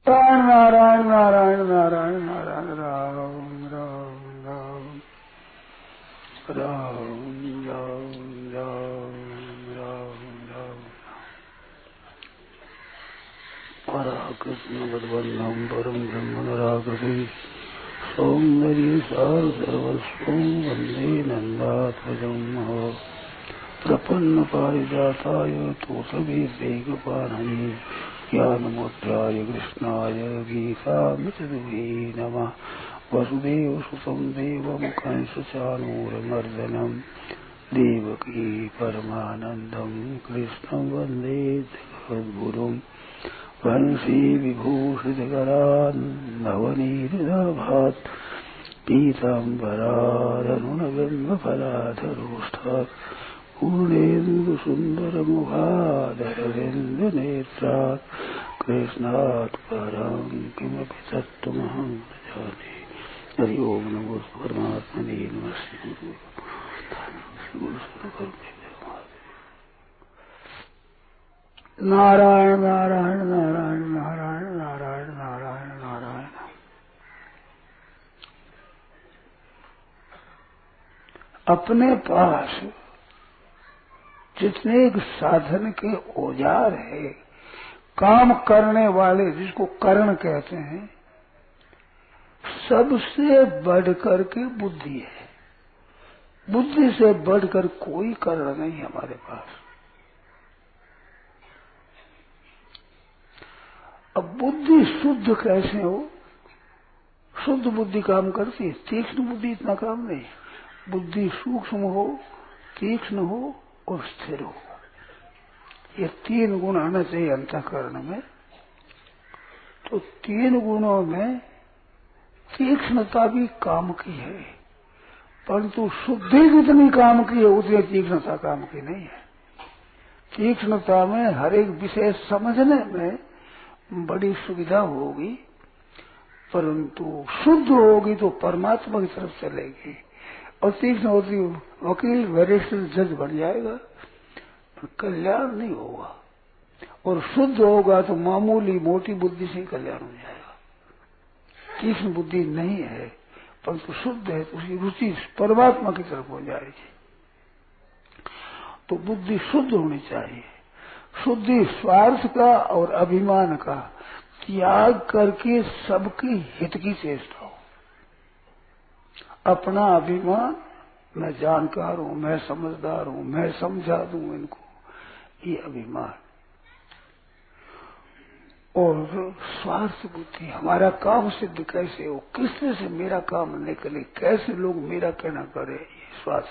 नारायण नारायण नारायण नारायण राम राम राम राम राम राम राम राम पराकृष्ण वद्वन्नम परम ब्रह्म नराकृति सौंदर्य सार सर्वस्वं वन्दे नन्दात्मजं प्रपन्न पारिजाताय तोषभीर्देकपाणये ज्ञानमुद्राय कृष्णाय गीतामृतदुहे नमः वसुदेवसुतं देवं कंसचाणूरमर्दनं देवकी परमानन्दं कृष्णं वन्दे जगद्गुरुं वंशी विभूषितकरान् नवनीतभात् पीताम्बरादरुणबिम्बफलाधरोष्ठात् पूर्णेन्दुसुन्दरमुखादरविन्दनेत्रात् कृष्णात् परं किमपि तत्त्वमहं न जाने। हरि ओम नमो परमात्मने नमः। नारायण नारायण नारायण नारायण नारायण नारायण नारायण। अपने पास जितने साधन के औजार है, काम करने वाले जिसको करण कहते हैं, सबसे बढ़कर के बुद्धि है। बुद्धि से बढ़कर कोई करण नहीं हमारे पास। अब बुद्धि शुद्ध कैसे हो? शुद्ध बुद्धि काम करती है, तीक्ष्ण बुद्धि इतना काम नहीं। बुद्धि सूक्ष्म हो, तीक्ष्ण हो और स्थिर हो, ये तीन गुण आना चाहिए अंतःकरण में। तो तीन गुणों में तीक्ष्णता भी काम की है, परंतु शुद्धि जितनी काम की है उतनी तीक्ष्णता काम की नहीं है। तीक्ष्णता में हर एक विषय समझने में बड़ी सुविधा होगी, परंतु शुद्ध होगी तो परमात्मा की तरफ चलेगी। और तीक्ष्ण होती वकील वरिष्ठ जज बन जाएगा, पर कल्याण नहीं होगा। और शुद्ध होगा तो मामूली मोटी बुद्धि से कल्याण हो जाएगा। तीक्ष्ण बुद्धि नहीं है परंतु शुद्ध है तो उसकी रुचि परमात्मा की तरफ हो जाएगी। तो बुद्धि शुद्ध होनी चाहिए। शुद्धि स्वार्थ का और अभिमान का त्याग करके सबके हित की चेष्टा हो। अपना अभिमान, मैं जानकार हूं, मैं समझदार हूं, मैं समझा दूं इनको, ये अभिमान। और स्वार्थ बुद्धि, हमारा काम सिद्ध कैसे हो, किससे से मेरा काम निकले, कैसे लोग मेरा कहना करे, ये स्वार्थ।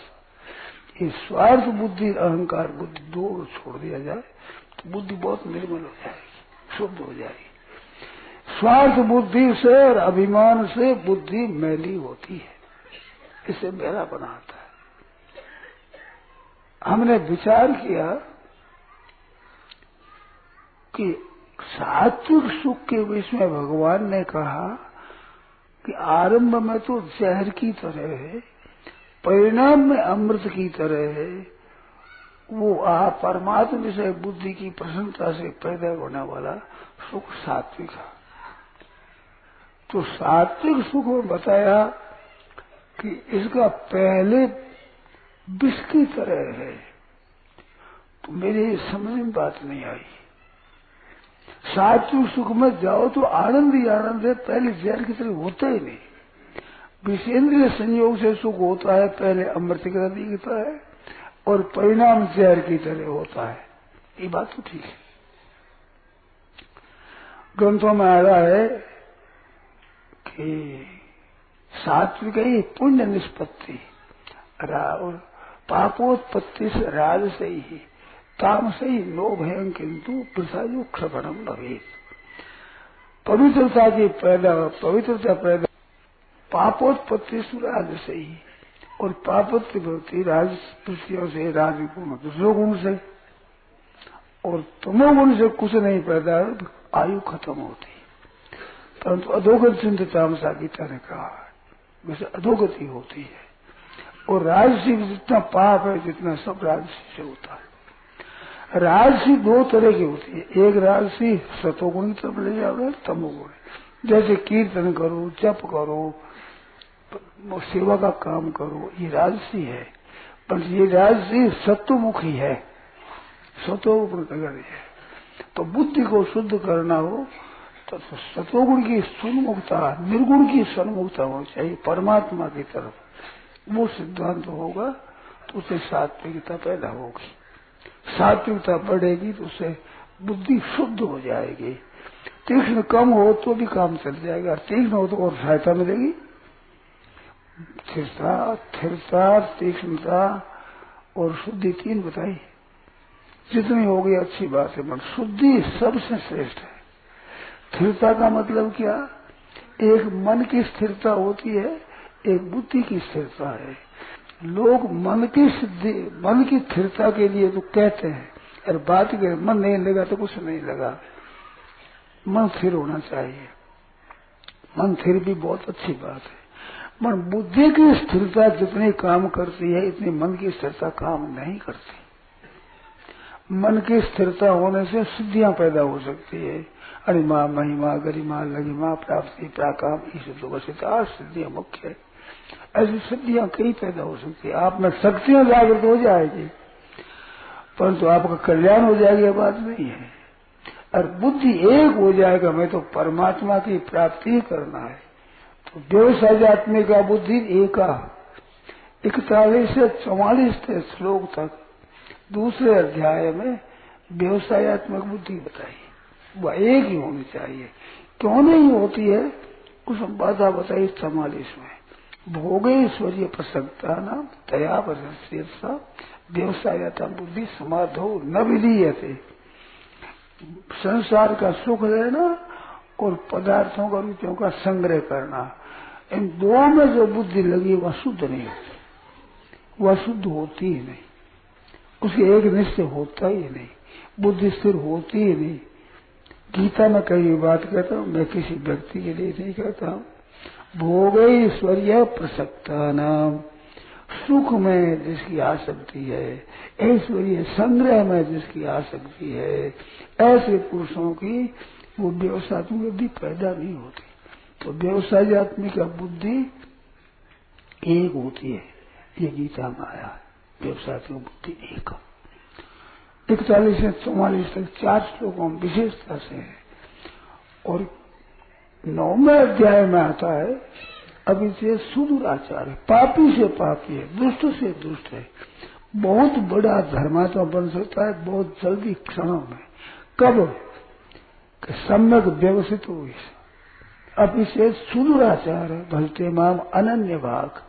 ये स्वार्थ बुद्धि अहंकार बुद्धि दो छोड़ दिया जाए तो बुद्धि बहुत निर्मल हो जाएगी, शुद्ध हो जाएगी। स्वार्थ बुद्धि से और अभिमान से बुद्धि मैली होती है, इसे मेरा बनाता है। हमने विचार किया कि सात्विक सुख के विषय में भगवान ने कहा कि आरंभ में तो जहर की तरह है, परिणाम में अमृत की तरह है। वो परमात्मा विषय बुद्धि की प्रसन्नता से पैदा होने वाला सुख सात्विक है। तो सात्विक सुख में बताया कि इसका पहले विष की तरह है। तो मेरे समझ में बात नहीं आई। सात्विक सुख में जाओ तो आनंद ही आनंद है, पहले जहर की तरह होता ही नहीं। विषेंद्रिय संयोग से सुख होता है, पहले अमृत की तरह दिखता है और परिणाम जहर की तरह होता है। ये बात तो ठीक है। ग्रंथों में आ रहा है कि सात्विक ही पुण्य निष्पत्ति और पापोत्पत्ति से राज से ही ताम से ही नो भयं किंतु प्रसादो क्षपणम भवेत। पवित्रता पैदा पापोत्पत्ति राज से ही, और पापोत्पत्ति राज पृथ्वियों से, राजगुण रजोगुण से, और तमोगुण से कुछ नहीं पैदा, आयु खत्म होती। परंतु अधोगति चिंतामसा गीता ने कहा वैसे अधोगति होती है। और राजसी जितना पाप है जितना सब राजसी से होता है। राजसी दो तरह की होती है। एक राजसी सतोगुण की तरफ ले जाओगे, तमोगुण। जैसे कीर्तन करो, जप करो, सेवा का काम करो, ये राजसी है। पर ये राजसी सत्वमुखी है, सतोगुण नगर है। तो बुद्धि को शुद्ध करना हो तो सतोगुण की सन्मुखता, निर्गुण की सन्मुखता होनी चाहिए परमात्मा की तरफ। वो सिद्धांत होगा तो उससे सात्विकता पैदा होगी। सात्विकता बढ़ेगी तो उससे बुद्धि शुद्ध हो जाएगी। तीक्ष्ण कम हो तो भी काम चल जाएगा, तीक्ष्ण हो तो और सहायता मिलेगी। स्थिरता, तीक्ष्णता और शुद्धि तीन बताई। जितनी होगी अच्छी बात है, मगर शुद्धि सबसे श्रेष्ठ है। स्थिरता का मतलब क्या? एक मन की स्थिरता होती है, एक बुद्धि की स्थिरता है। लोग मन की स्थिरता के लिए तो कहते हैं, अरे बात के मन नहीं लगा तो कुछ नहीं लगा। मन स्थिर होना चाहिए, मन स्थिर भी बहुत अच्छी बात है। मन बुद्धि की स्थिरता जितनी काम करती है, इतनी मन की स्थिरता काम नहीं करती। मन की स्थिरता होने से सिद्धियां पैदा हो सकती है। अणिमा, महिमा, गरिमा, लघिमा, प्राप्ति, प्राकाम, ईश्वर सिद्धियां मुख्य है। ऐसी सिद्धियां कई पैदा हो सकती है। आप में शक्तियां जागृत हो जाएगी, परंतु आपका कल्याण हो जाएगी, बात नहीं है। और बुद्धि एक हो जाएगा, मैं तो परमात्मा की प्राप्ति करना है। तो व्यवसायत्मिका बुद्धि एका 41 से 44 श्लोक तक दूसरे अध्याय में व्यवसायत्मक बुद्धि बताई। वह एक ही होनी चाहिए। क्यों नहीं होती है उस बाधा बताई 44 में। भोगेश्वर्य प्रसक्ता नाम तया प्रशस्यता व्यवसायता बुद्धि समाधो न विधीयते। संसार का सुख लेना और पदार्थों का, रुचियों का संग्रह करना, इन दो में जो बुद्धि लगी वह शुद्ध नहीं होती, वह शुद्ध होती ही नहीं। उसके एक निश्चय होता ही नहीं, बुद्धि स्थिर होती ही नहीं। गीता में कई बात कहता हूँ, मैं किसी व्यक्ति के लिए नहीं कहता हूँ। भोगैश्वर्य प्रसक्ता नाम, सुख में जिसकी आसक्ति है, ऐश्वर्य संग्रह में जिसकी आसक्ति है, ऐसे पुरुषों की वो व्यवसायत्मक बुद्धि पैदा नहीं होती। तो व्यवसायत्मिक बुद्धि एक होती है, ये गीता में आया है। व्यवसायत्मक बुद्धि एक। 41 से 44 तक 4 श्लोकों में विशेषता से है। और 9वें अध्याय में आता है अभी से सुदूराचार है, पापी से पापी है, दुष्ट से दुष्ट है। बहुत बड़ा धर्मात्मा बन सकता है बहुत जल्दी, क्षणों में। कब? सम्यक व्यवस्थित हुई। अभी से सुदूराचार है, भलते माम अनन्य भाग।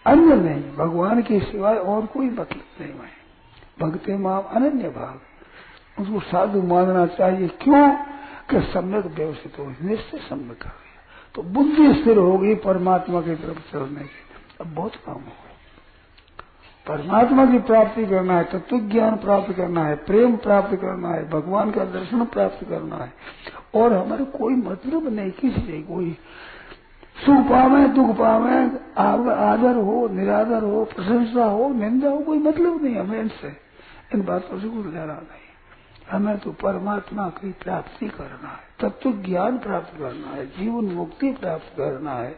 अन्य नहीं, भगवान के सिवाय और कोई मतलब नहीं है। भक्ति माम अनन्य भाग, उसको साधु मानना चाहिए। क्यों? कि सम्यक व्यवस्थित हो, निश्चय सम्यक हो। तो बुद्धि स्थिर होगी परमात्मा की तरफ चलने की। अब बहुत काम होगा। परमात्मा की प्राप्ति करना है, तत्व ज्ञान प्राप्त करना है, प्रेम प्राप्त करना है, भगवान का दर्शन प्राप्त करना है। और हमारे कोई मतलब नहीं किसी से, कोई सुख पावे दुख पावे, आदर हो निरादर हो, प्रशंसा हो निंदा हो, कोई मतलब नहीं हमें इनसे। इन बातों से कुछ लेना नहीं। हमें तो परमात्मा की प्राप्ति करना है, तत्व ज्ञान प्राप्त करना है, जीवन मुक्ति प्राप्त करना है,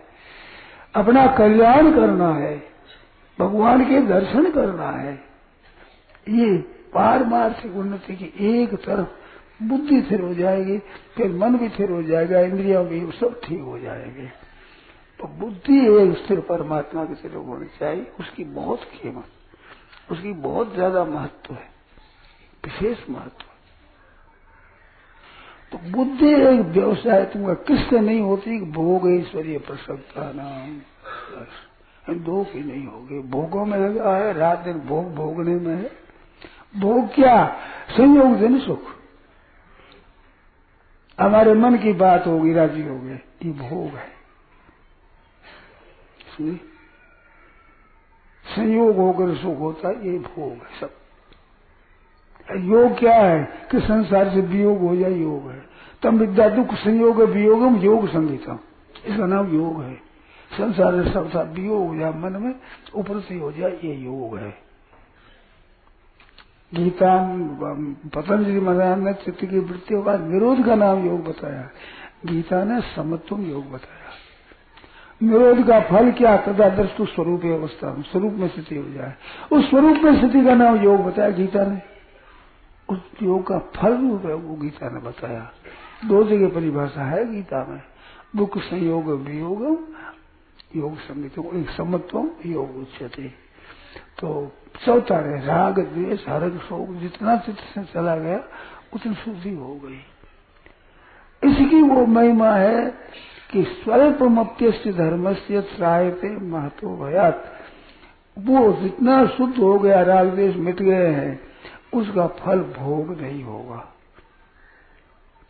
अपना कल्याण करना है, भगवान के दर्शन करना है। ये पारमार्थिक उन्नति की एक तरफ बुद्धि स्थिर हो जाएगी, फिर मन भी स्थिर हो जाएगा, इंद्रियां भी सब ठीक हो जाएंगे। तो बुद्धि एक स्थिर परमात्मा की तरफ होनी चाहिए। उसकी बहुत कीमत, उसकी बहुत ज्यादा महत्व है, विशेष महत्व। तो बुद्धि एक व्यवसाय तुमका किससे नहीं होती? भोग ऐश्वर्य प्रसक्ता नाम, इन दो की नहीं होगी। भोगों में लगा है, रात दिन भोग भोगने में है। भोग क्या? संयोग जन सुख। हमारे मन की बात होगी, राजी हो गए, ये भोग है। सुनिए, संयोग होकर सुख होता है, ये भोग है सब। योग क्या है? कि संसार से वियोग हो जाए, योग है। तम विद्या दुख संयोग वियोगम योग संगीतम, इसका नाम योग है। संसार से सब सा वियोग हो जाए मन में, ऊपर से हो जाए, ये योग है। गीता पतंजलि महाराज ने चित्त की वृत्तियों का निरोध का नाम योग बताया, गीता ने समत्व योग बताया। निरोध का फल क्या? तदा दृष्टु स्वरूप अवस्था, स्वरूप में स्थिति हो जाए, उस स्वरूप में स्थिति का नाम योग बताया गीता ने। उस योग का फल रूप है वो गीता ने बताया। 2 जगह परिभाषा है गीता में, दुख संयोग वियोगम योग संगीतों, एक समत्वम योग उच्यते। तो चौथा है राग द्वेष हर्ष शोक, जितना चित्त से चला गया उतनी शुद्धि हो गई। इसकी वो महिमा है कि स्वल्पमप्यस्य धर्मस्य त्रायते महतो भयात, वो जितना शुद्ध हो गया, राग द्वेष मिट गए हैं, उसका फल भोग नहीं होगा।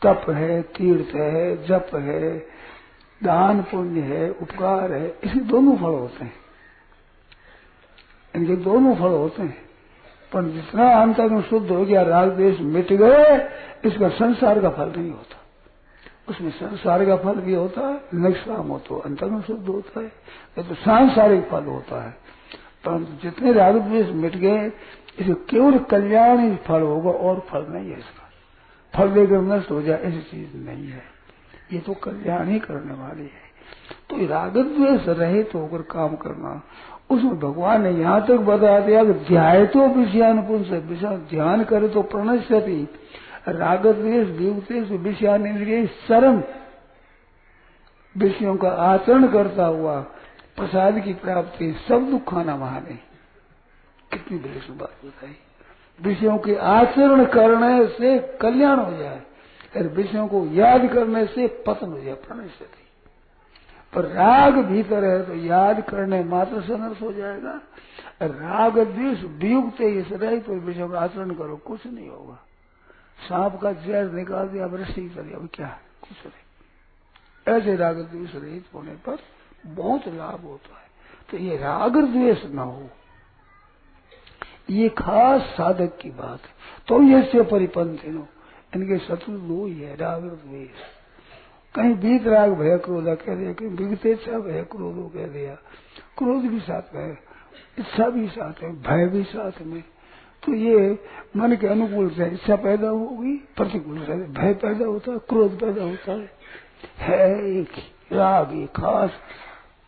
तप है, तीर्थ है, जप है, दान पुण्य है, उपकार है, इसके दोनों फल होते हैं, इनके दोनों फल होते हैं। पर जितना अंतर्गुण शुद्ध हो गया, राग द्वेष मिट गए, इसका संसार का फल नहीं होता। उसमें संसार का फल भी होता है, निष्काम हो तो अंतर्गुण शुद्ध होता है, ये तो सांसारिक फल होता है। परंतु जितने राग द्वेष मिट गए, इसे केवल कल्याण ही फल होगा, और फल नहीं है इसका। फल देकर नष्ट हो जाए ऐसी चीज नहीं है, ये तो कल्याण ही करने वाली है। तो राग द्वेष रहित होकर काम करना, उसमें भगवान ने यहाँ तक बता दिया कि ध्याय तो विषयानुपुंस, ध्यान करे तो प्रणश्यति, राग द्वेष वियुक्तेष विषयानिंद्रिय शरण, विषयों का आचरण करता हुआ प्रसाद की प्राप्ति, सब दुख खाना महाने। कितनी बड़ी बात बताई, विषयों के आचरण करने से कल्याण हो जाए, और विषयों को याद करने से पतन हो जाए, प्रणश्यति। पर राग भीतर है तो याद करने मात्र से नष्ट हो जाएगा। राग द्वेष वियुक्त इस रहित तो विषयों का आचरण करो, कुछ नहीं होगा। सांप का जहर निकाल दिया, वृष्टि कर दिया, क्या है? कुछ नहीं। ऐसे राग द्वेष रहित होने पर बहुत लाभ होता है। तो ये राग द्वेष न हो, ये खास साधक की बात है। तो ये परिपंथ नो, इनके शत्रु 2 ही है, राग द्वेष। कहीं बीत राग भय क्रोधा कह दिया, कहीं बीते इच्छा भय क्रोधो कह दिया। क्रोध भी साथ में, इच्छा भी साथ है, भय भी साथ में। तो ये मन के अनुकूल से इच्छा पैदा होगी, प्रतिकूल से भय पैदा होता है, क्रोध पैदा होता है एक राग, ये खास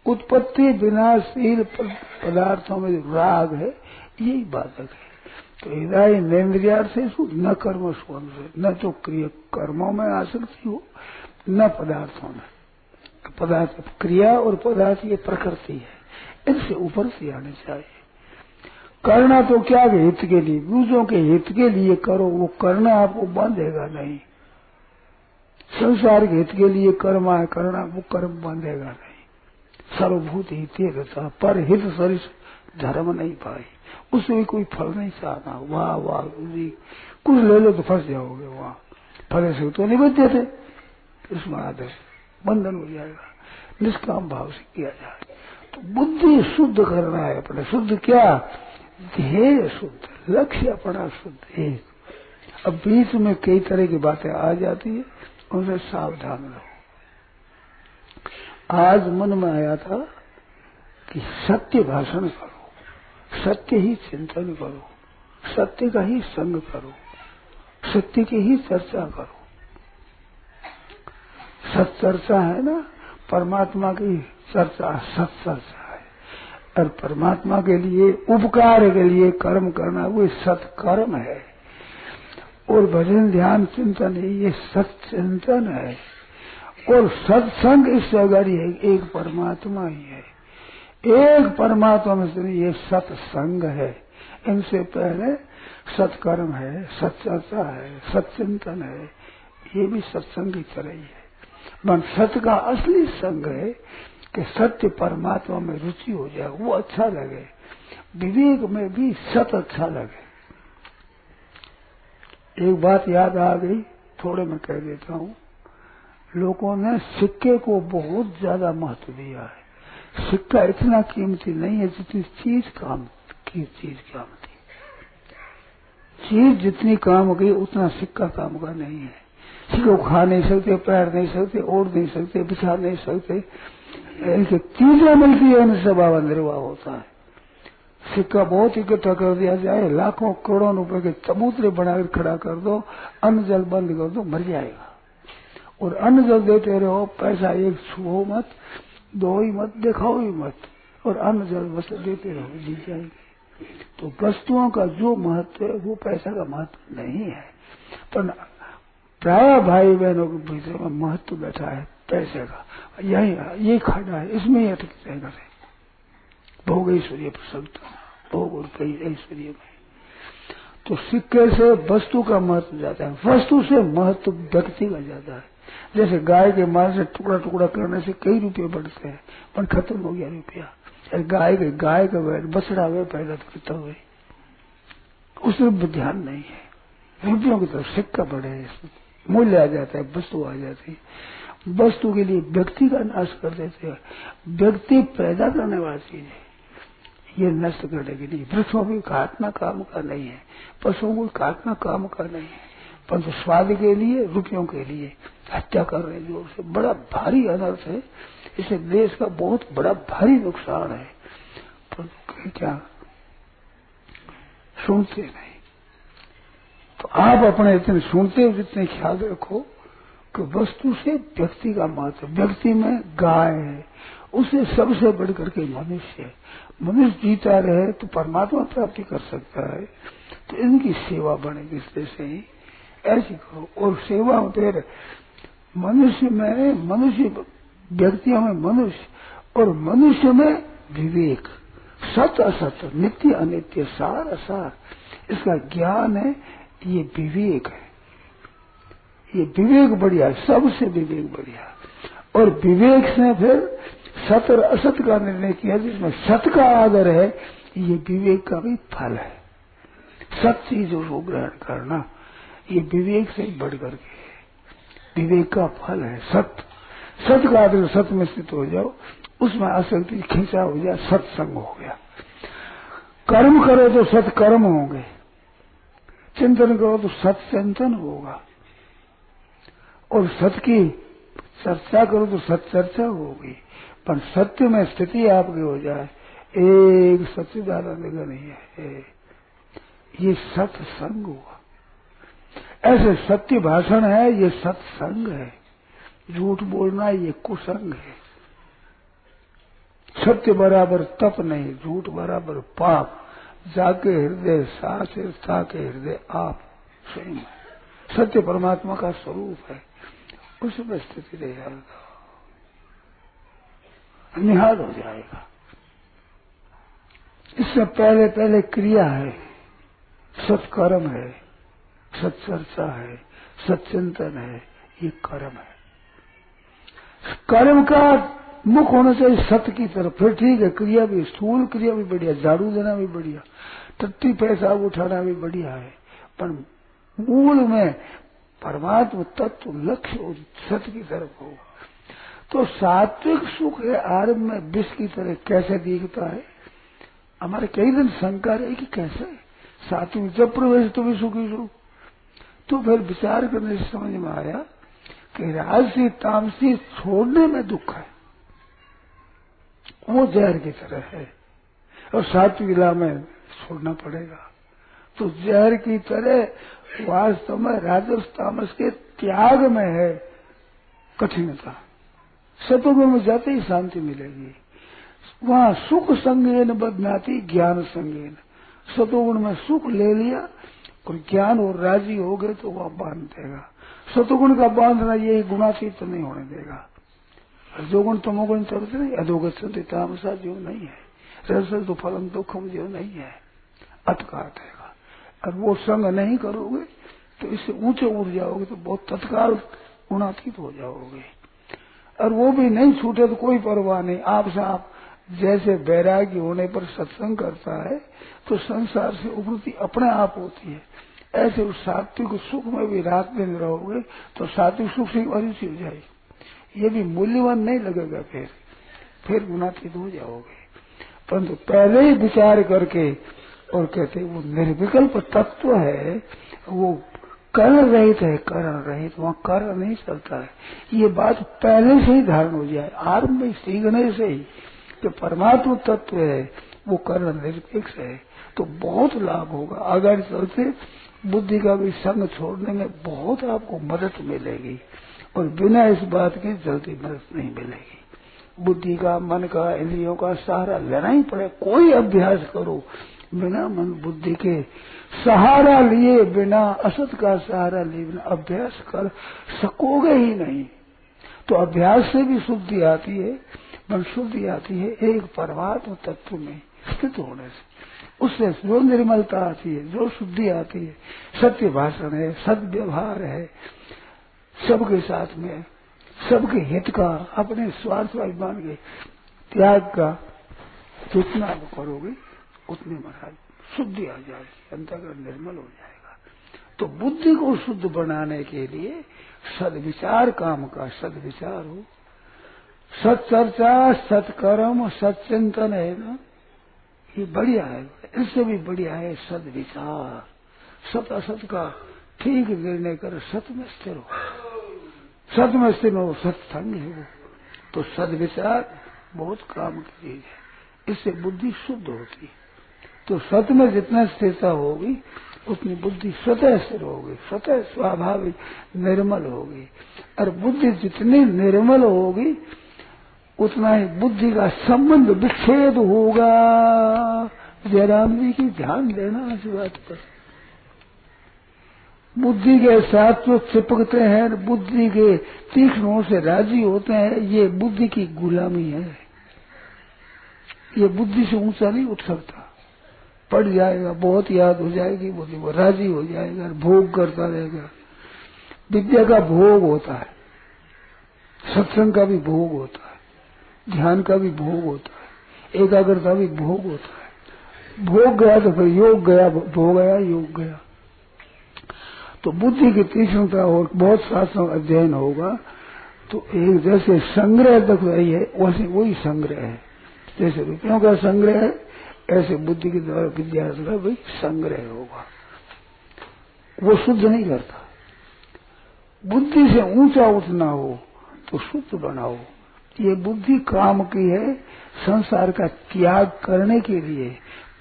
उत्पत्ति विनाशील पदार्थों में राग है, यही बाधक है। तो हृदय नेन्द्रियार्थ न कर्म स्वयं से, न तो क्रिया कर्मों में आसक्ति हो, न पदार्थों में। पदार्थ क्रिया और पदार्थ ये प्रकृति है, इनसे ऊपर से आने चाहिए। करना तो क्या है? हित के लिए, दूसरों के हित के लिए करो, वो करना आपको बांधेगा नहीं। संसार के हित के लिए कर्म है करना, वो कर्म बांधेगा नहीं। सर्वभूत हित रहता, पर हित सरिस धर्म नहीं पाई, उससे भी कोई फल नहीं चाहना। वाह वाह कुछ ले लो तो फंस जाओगे, वहां फल से तो नहीं बचते थे, इसमें आदर बंधन हो जाएगा। निष्काम भाव से किया जाए तो बुद्धि शुद्ध करना है अपने। शुद्ध क्या? ध्येय शुद्ध, लक्ष्य अपना शुद्ध है। अब बीच में कई तरह की बातें आ जाती है, उनसे सावधान रहो। आज मन में आया था कि सत्य भाषण करो, सत्य ही चिंतन करो, सत्य का ही संग करो, सत्य की ही चर्चा करो। सत्चर्चा है ना, परमात्मा की चर्चा सत्चर्चा है। और परमात्मा के लिए उपकार के लिए कर्म करना वो सत्कर्म है। और भजन ध्यान चिंतन है, ये सत्चिंतन है। और सत्संग इससे अगर है एक परमात्मा ही है, एक परमात्मा में से ये सत्संग है। इनसे पहले सत्कर्म है, सत्चर्चा है, सत्चिंतन है, ये भी सत्संग की तरह ही है। मन सत्य का असली संग है कि सत्य परमात्मा में रुचि हो जाए, वो अच्छा लगे, विवेक में भी सत अच्छा लगे। एक बात याद आ गई, थोड़े मैं कह देता हूँ। लोगों ने सिक्के को बहुत ज्यादा महत्व दिया है। सिक्का इतना कीमती नहीं है जितनी चीज काम की चीज कीमती। चीज जितनी काम गई उतना सिक्का काम का नहीं है। सिक्को खा नहीं सकते, पैर नहीं सकते, ओढ़ नहीं सकते, बिछा नहीं सकते। चीजें मिलती है, उनसे भाव निर्वाह होता है। सिक्का बहुत इकट्ठा कर दिया जाए, लाखों करोड़ों रुपए के चबूतरे बनाकर खड़ा कर दो, अन्न जल बंद कर दो, मर जाएगा। और अन्न जल देते रहो, पैसा एक छुओ मत, दो ही मत, दिखाओ ही मत, और अन्न जल बस देते रहो, जी जाएगी। तो वस्तुओं का जो महत्व है वो पैसा का महत्व नहीं है, पर प्राय भाई बहनों के भीतर में महत्व बैठा है पैसे का। यही ये खाना है, इसमें ही अटक जाएगा। भोग ऐश्वर्य प्रसन्नता, भोग और कई ऐश्वर्य में। तो सिक्के से वस्तु का महत्व जाता है, वस्तु से महत्व व्यक्ति का जाता है। जैसे गाय के मांस से टुकड़ा टुकड़ा करने से कई रुपये बढ़ते हैं, पर खत्म हो गया रुपया। गाय का बछड़ा हुए पैदा तो कितना हुए, उसमें ध्यान नहीं है। रुपयों की तरफ सिक्का बढ़े, मूल्य आ जाता है, वस्तु आ जाती है। वस्तु के लिए व्यक्ति का नाश कर देते हैं। व्यक्ति पैदा करने वाली चीज है, ये नष्ट करने के लिए। वृक्षों को काटना काम का नहीं है, पशुओं को काटना काम का नहीं है, परंतु स्वाद के लिए, रुपयों के लिए हत्या कर रहे हैं, जो बड़ा भारी अनर्थ है। इससे देश का बहुत बड़ा भारी नुकसान है, परंतु क्या सुनते नहीं। तो आप अपने इतने सुनते हो, जितने ख्याल रखो कि वस्तु से व्यक्ति का महत्व। व्यक्ति में गाय है, उसे सबसे बढ़कर के मनुष्य है। मनुष्य जीता रहे तो परमात्मा प्राप्ति कर सकता है। तो इनकी सेवा बनेगी, इससे ही ऐसी करो। और सेवा फिर मनुष्य में, मनुष्य व्यक्तियों में मनुष्य, और मनुष्य में विवेक, सत असत, नित्य अनित्य, सार असार, इसका ज्ञान है। ये विवेक है, ये विवेक बढ़िया, सबसे विवेक बढ़िया। और विवेक से फिर सत और असत का निर्णय किया, जिसमें सत का आदर है, ये विवेक का भी फल है। सत चीजों को ग्रहण करना, ये विवेक से बढ़ करके विवेक का फल है। सत का आदर, सत में स्थित हो जाओ, उसमें आसक्ति खींचा हो जाए, सत्संग हो गया। कर्म करो तो सत्कर्म होंगे, चिंतन करो तो सत्चिंतन होगा, और सत की चर्चा करो तो सत्चर्चा होगी। पर सत्य में स्थिति आपकी हो जाए, एक सच्चिदानंद का नहीं है, ये सत्संग हुआ। ऐसे सत्य भाषण है, ये सत्संग है। झूठ बोलना ये कुसंग है। सत्य बराबर तप नहीं, झूठ बराबर पाप। जाके हृदय सास था के हृदय आप स्वयं। सत्य परमात्मा का स्वरूप है, उसमें स्थिति रह जाएगा, निहाल हो जाएगा। इससे पहले पहले क्रिया है, सत्कर्म है, सत्चर्चा है, सच्चिंतन है, ये कर्म है। कर्म का मुख होना चाहिए सत्य की तरफ, फिर ठीक है। क्रिया भी, स्थूल क्रिया भी बढ़िया, झाड़ू देना भी बढ़िया, टट्टी पेशाब उठाना भी बढ़िया है, पर मूल में परमात्मा तत्व लक्ष्य सत्य की तरफ होगा। तो सात्विक सुख है आरंभ में विष की तरह कैसे दिखता है। हमारे कई दिन शंका रही कि कैसे सात्विक जब प्रवेश तो भी सुखी सुख। तो फिर विचार करने से समझ में आया कि राजसी तामसी छोड़ने में दुख है, वो जहर की तरह है, और सात्विक लाभ में छोड़ना पड़ेगा। तो जहर की तरह वास्तव में राजस तामस के त्याग में है कठिनता। सतोगुण में जाते ही शांति मिलेगी, वहां सुख संगेन बदनाती ज्ञान संगेन। सतोगुण में सुख ले लिया और ज्ञान और राजी हो गए तो वह बांध देगा। सतोगुण का बांधना यही गुणातीत तो नहीं होने देगा। रजोगुण तमोगुण चलते नहीं, अधोगति तामसा जो नहीं है, रजस तो फलम दुखम जो नहीं है, अटका देगा। और वो संग नहीं करोगे तो इससे ऊंचे उठ जाओगे, तो बहुत तत्काल गुणातीत हो जाओगे। और वो भी नहीं छूटे तो कोई परवाह नहीं। आप साहब जैसे वैराग्य होने पर सत्संग करता है तो संसार से उभरती अपने आप होती है, ऐसे उस सात्विक सुख में भी रात दिन रहोगे तो सात्विक सुख से अरुचि हो जाएगी। ये भी मूल्यवान नहीं लगेगा, फिर गुणातीत हो जाओगे। परंतु पहले ही विचार करके, और कहते वो निर्विकल्प तत्व है, वो कर्ण रहित है, कर्ण रहित, वहां कर्ण नहीं चलता है। ये बात पहले से ही धारण हो जाए, आरंभ में सीखने से ही कि परमात्मा तत्व है, वो कर्ण निरपेक्ष है, तो बहुत लाभ होगा। आगे चलते बुद्धि का भी संग छोड़ने में बहुत आपको मदद मिलेगी, और बिना इस बात की जल्दी मदद नहीं मिलेगी। बुद्धि का, मन का, इंद्रियों का सहारा लेना ही पड़े। कोई अभ्यास करो, बिना मन बुद्धि के सहारा लिए, बिना असत का सहारा लिए बिना अभ्यास कर सकोगे ही नहीं। तो अभ्यास से भी शुद्धि आती है, मन शुद्धि आती है एक परमात्म तत्व में स्थित होने से। उससे जो निर्मलता आती है, जो शुद्धि आती है, सत्य भाषण है, सद्व्यवहार है, सबके साथ में, सबके हित का, अपने स्वार्थ अभिमान के त्याग का जितना करोगे उतने महाराज शुद्धि आ जाएगी, अंतःकरण निर्मल हो जाएगा। तो बुद्धि को शुद्ध बनाने के लिए सद्विचार काम का, सद्विचार हो, सच्चर्चा, सत्कर्म, सच्चिंतन है ना, ये बढ़िया है। इससे भी बढ़िया है सद्विचार, सत असत का ठीक निर्णय कर सत में स्थिर हो, सत में स्थिर हो, सत्संग है वो। तो सद्विचार बहुत काम की चीज है, इससे बुद्धि शुद्ध होती है। तो सत में जितना स्थिरता होगी उतनी बुद्धि स्वतः स्थिर होगी, स्वतः स्वाभाविक निर्मल होगी। और बुद्धि जितनी निर्मल होगी उतना ही बुद्धि का संबंध विच्छेद होगा। जयराम जी की ध्यान देना इस बात पर। बुद्धि के साथ जो चिपकते हैं, बुद्धि के तीक्ष्णों से राजी होते हैं, ये बुद्धि की गुलामी है। ये बुद्धि से ऊंचा नहीं उठ सकता, पड़ जाएगा, बहुत याद हो जाएगी बुद्धि को, राजी हो जाएगा, भोग करता रहेगा। विद्या का भोग होता है, सत्संग का भी भोग होता है, ध्यान का भी भोग होता है, एकाग्रता भी भोग होता है। भोग गया तो फिर योग गया, भोग गया योग गया। तो बुद्धि की तीक्ष्णता और बहुत शास्त्रों अध्ययन होगा तो एक जैसे संग्रह तक रही है वैसे वही संग्रह है। जैसे रुपयों का संग्रह है ऐसे बुद्धि के द्वारा विद्या का भी संग्रह होगा। वो शुद्ध नहीं करता। बुद्धि से ऊंचा उठना हो तो शुद्ध बनाओ। ये बुद्धि काम की है संसार का त्याग करने के लिए,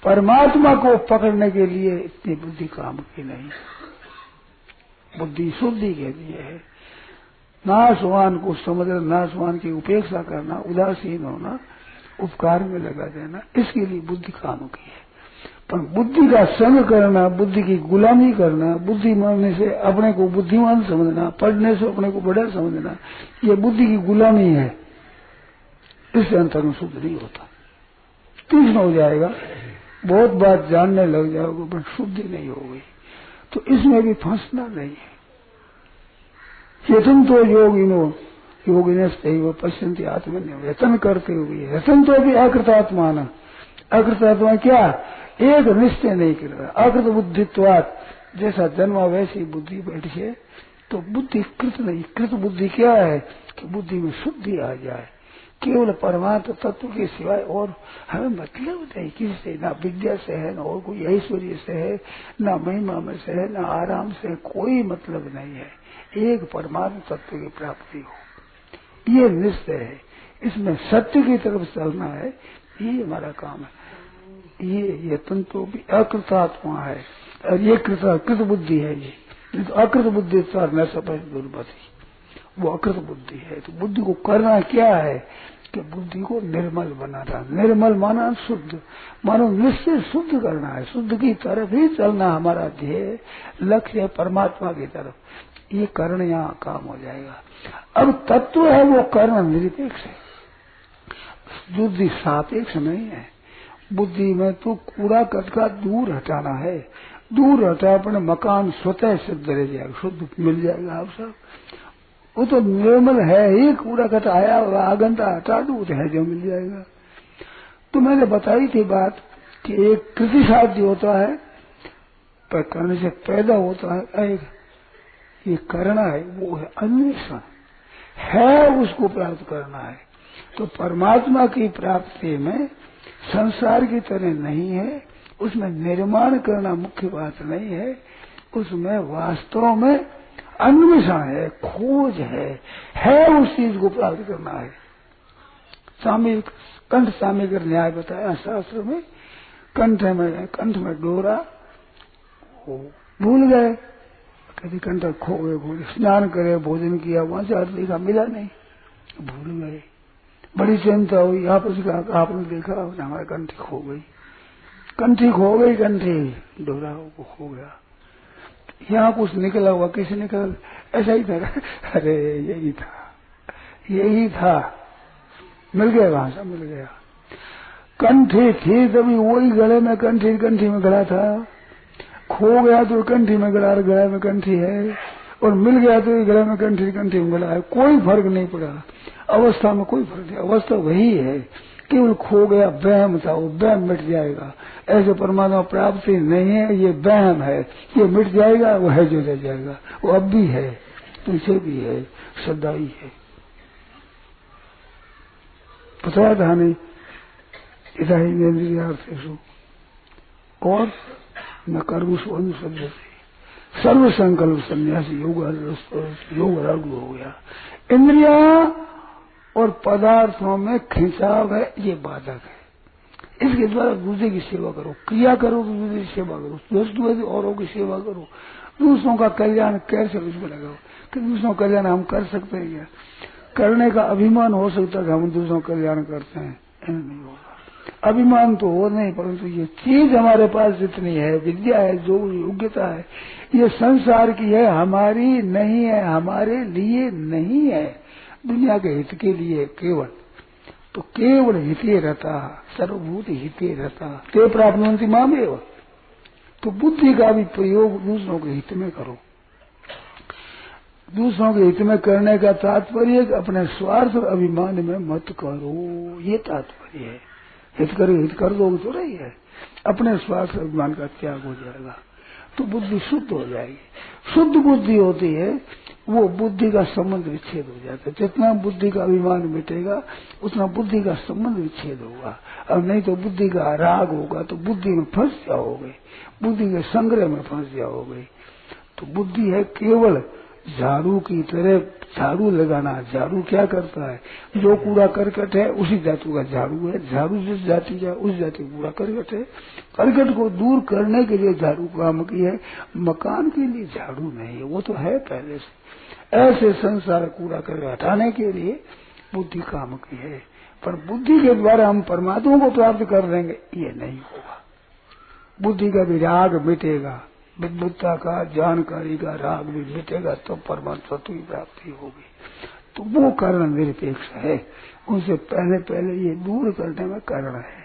परमात्मा को पकड़ने के लिए इतनी बुद्धि काम की नहीं। बुद्धि शुद्धि के लिए है। नाशवान को समझना, नाशवान की उपेक्षा करना, उदासीन होना, उपकार में लगा देना, इसके लिए बुद्धि काम की है। पर बुद्धि का संग करना, बुद्धि की गुलामी करना, बुद्धि मानने से अपने को बुद्धिमान समझना, पढ़ने से अपने को बड़ा समझना, ये बुद्धि की गुलामी है। इससे अंतर्गत शुद्ध नहीं होता, तीक्ष्ण हो जाएगा, बहुत बात जानने लग जाओगे पर शुद्धि नहीं होगी। तो इसमें भी फंसना नहीं है। यतन तो योगिनस्तैव पश्यन्ति आत्मन्यम, यतन करते हुए, यतन तो भी अकृतात्मा न, अकृतात्मा क्या, एक निश्चय नहीं कर रहा, अकृत बुद्धित्वात्, जैसा जन्मा वैसी बुद्धि बैठी है। तो बुद्धि कृत नहीं, कृत बुद्धि क्या है कि बुद्धि में शुद्धि आ जाए, केवल परमात्म तत्व के सिवाय और हमें मतलब नहीं किसी से, ना विद्या से है, ना और कोई ऐश्वर्य से है, ना महिमा में से है, ना आराम से, कोई मतलब नहीं है। एक परमात्म तत्व की प्राप्ति हो, ये निश्चय है। इसमें सत्य की तरफ चलना है, ये हमारा काम है। ये यत्न तो भी अकृतात्मा है और ये कृत बुद्धि है। ये तो अकृत बुद्धि न सपै दुर्बुद्धि, वो अकृत बुद्धि है। तो बुद्धि को करना क्या है कि बुद्धि को निर्मल बनाना। निर्मल माना शुद्ध, मानो निश्चय शुद्ध करना है, शुद्ध की तरफ ही चलना हमारा ध्येय, लक्ष्य है परमात्मा की तरफ। ये कर्ण यहाँ काम हो जाएगा। अब तत्व है वो कर्ण निरपेक्ष है, बुद्धि सापेक्ष नहीं है। बुद्धि में तो कूड़ा कचरा दूर हटाना है, दूर हटा अपने मकान स्वतः सिद्ध रह जाएगा, शुद्ध मिल जाएगा। आप सब वो तो निर्मल है ही, कूड़ा कचरा आया हुआ आगंता हटा दो तो है जो मिल जाएगा। तो मैंने बताई थी बात कि एक कृति साध्य होता है पर करने से पैदा होता है, एक ये करना है वो है अन्वेषण है, उसको प्राप्त करना है। तो परमात्मा की प्राप्ति में संसार की तरह नहीं है, उसमें निर्माण करना मुख्य बात नहीं है, उसमें वास्तव में अन्वेषण है, खोज है उस चीज को प्राप्त करना है। सामयिक कंठ सामयिक न्याय बताया शास्त्र में कंठ में डोरा, भूल गए, कभी कंठ खो गए, स्नान करे, भोजन किया, वहां से अर्थ देखा, मिला नहीं, भूल गए, बड़ी चिंता हुई। आपने देखा हमारा कंठी खो गई, कंठी खो गई, कंठी डोरा खो गया, यहाँ कुछ निकला हुआ, किसी निकल, ऐसा ही था। अरे यही था, मिल गया, वहां से मिल गया। कंठी थी तभी वही गले में कंठी में गला था, खो गया तो कंठी में गला, गले में कंठी है, और मिल गया तो गले में कंठी में गला है, कोई फर्क नहीं पड़ा, अवस्था में कोई फर्क नहीं, अवस्था वही है, केवल खो गया, वहम था, वो वहम मिट जाएगा। ऐसे परमात्मा प्राप्ति नहीं है, ये वहम है, ये मिट जाएगा, वो है जो रह जाएगा, वो अब भी है, पीछे भी है, सदा ही है। पता था नहीं, इधर ही इंद्रियार्थेषु और न कर्म स्वयं शब्द से सर्व संकल्प संन्यासी योग लागू हो गया। इंद्रिया और पदार्थों में खिंचाव है, ये बाधक है। इसके द्वारा दूसरे की सेवा करो, क्रिया करो तो दूसरे की सेवा करो, दूसरे औरों की सेवा करो, दूसरों का कल्याण कैसे उसमें लगाओ कि दूसरों का कल्याण हम कर सकते हैं क्या? करने का अभिमान हो सकता है कि हम दूसरों का कल्याण करते हैं, नहीं होगा। अभिमान तो हो नहीं, परंतु ये चीज हमारे पास जितनी है, विद्या है, जो योग्यता है, ये संसार की है, हमारी नहीं है, हमारे लिए नहीं है, दुनिया के हित के लिए केवल। तो केवल हिते रहता, सर्वभूत हिते रहता, ते प्राप्नुवन्ति मामेव। तो बुद्धि का भी प्रयोग दूसरों के हित में करो। दूसरों के हित में करने का तात्पर्य अपने स्वार्थ और अभिमान में मत करो, ये तात्पर्य है। हित कर दोगे तो रही है, अपने स्वार्थ अभिमान का त्याग हो जाएगा, तो बुद्धि शुद्ध हो जाएगी। शुद्ध बुद्धि होती है, वो बुद्धि का संबंध विच्छेद हो जाता है। जितना बुद्धि का अभिमान मिटेगा, उतना बुद्धि का संबंध विच्छेद होगा। अब नहीं तो बुद्धि का राग होगा, तो बुद्धि में फंस जाओगे, बुद्धि के संग्रह में फंस जाओगे। तो बुद्धि है केवल झाड़ू की तरह, झाड़ू लगाना। झाड़ू क्या करता है? जो कूड़ा करकट है उसी धातु का झाड़ू है। झाड़ू जिस जाति का, उस जाति कूड़ा करकट है। करकट को दूर करने के लिए झाड़ू काम की है, मकान के लिए झाड़ू नहीं है, वो तो है पहले से। ऐसे संसार कूड़ा करकट हटाने के लिए बुद्धि काम की है, पर बुद्धि के द्वारा हम परमात्मा को प्राप्त कर लेंगे, ये नहीं होगा। बुद्धि का भी राग मिटेगा, विद्वत्ता का, जानकारी का राग भी मिटेगा, तो परमात्मा की प्राप्ति होगी। तो वो कारण निरपेक्ष है, उनसे पहले ये दूर करने में कारण है।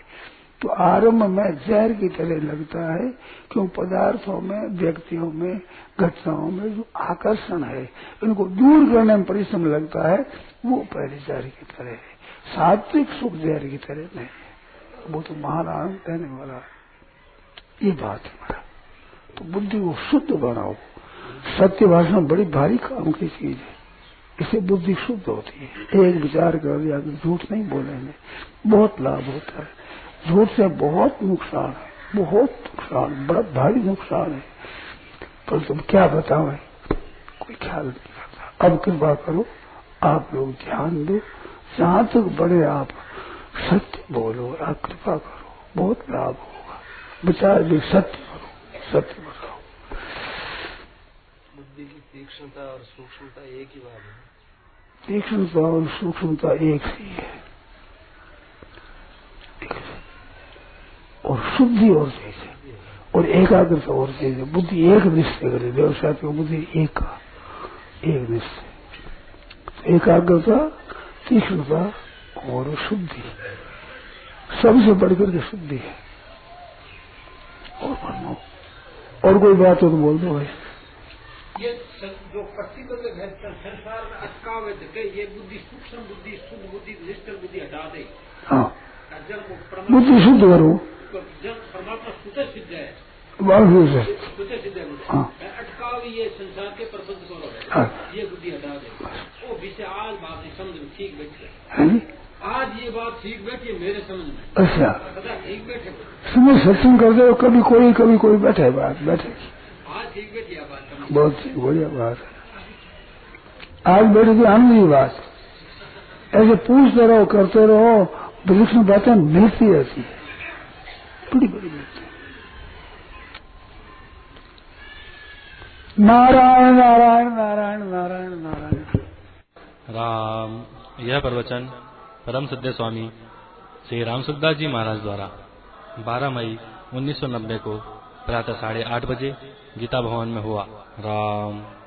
तो आरंभ में जहर की तरह लगता है, क्यों पदार्थों में, व्यक्तियों में, घटनाओं में जो आकर्षण है, इनको दूर करने में परिश्रम लगता है, वो पहले जहर की तरह है। सात्विक सुख जहर की तरह नहीं, वो तो महान आनंद देने वाला है। ये बात है। तो बुद्धि को शुद्ध बनाओ। सत्य भाषण बड़ी भारी काम की चीज है, इससे बुद्धि शुद्ध होती है। एक विचार कर दिया कि झूठ नहीं बोलेंगे, बहुत लाभ होता है। झूठ से बहुत नुकसान है, बहुत नुकसान, बड़ा भारी नुकसान है, पर तुम क्या बताओ, कोई ख्याल नहीं करता। अब कृपा करो, आप लोग ध्यान दो, जहां तक बढ़े आप सत्य बोलो, आप कृपा करो, बहुत लाभ होगा। विचार भी सत्य करो, सत्य बताओ। बुद्धि की तीक्ष्णता और सूक्ष्मता एक ही बात है। तीक्ष्णता और सूक्ष्मता एक ही है, और शुद्धि और चीज है, और एकाग्रता और चीज है। बुद्धि एक निश्चय करे, व्यवसाय की बुद्धि एक निश्चय। एकाग्रता, तीक्ष्णता और शुद्धि, सबसे बढ़कर के शुद्धि है। और मानो, और कोई बात हो तो बोल दो भाई। ये जो प्रतिबंधक है संसार में अटकाव है, ये बुद्धि, सूक्ष्म बुद्धि, शुद्ध बुद्धि, निष्ठल बुद्धि हटा दे। हाँ, जब बुद्धि शुद्ध करो, जब परमात्मा स्वतः सिद्ध है, स्वतः सिद्ध है, हाँ, अटकाव ये संसार के प्रबंध करो, हाँ, ये बुद्धि हटा दे। वो विषय आज बात नहीं समझ में ठीक बैठी, आज ये बात ठीक बैठी मेरे समझ में। अच्छा, ठीक बैठे, समझ सत्संग कर दो, कभी कोई बैठे बात बैठे, आज ठीक बैठी बात, बहुत बढ़िया बात है। आज बैठे तो आनंद की बात, ऐसे पूछते रहो, करते रहो, विलक्षण बातें मिलती रहती है, बड़ी बड़ी नारायण नारायण नारायण नारायण नारायण। राम। यह प्रवचन परम सद्य स्वामी श्री राम सुखदास जी महाराज द्वारा 12 मई 1990 को प्रातः 8:30 बजे गीता भवन में हुआ। राम।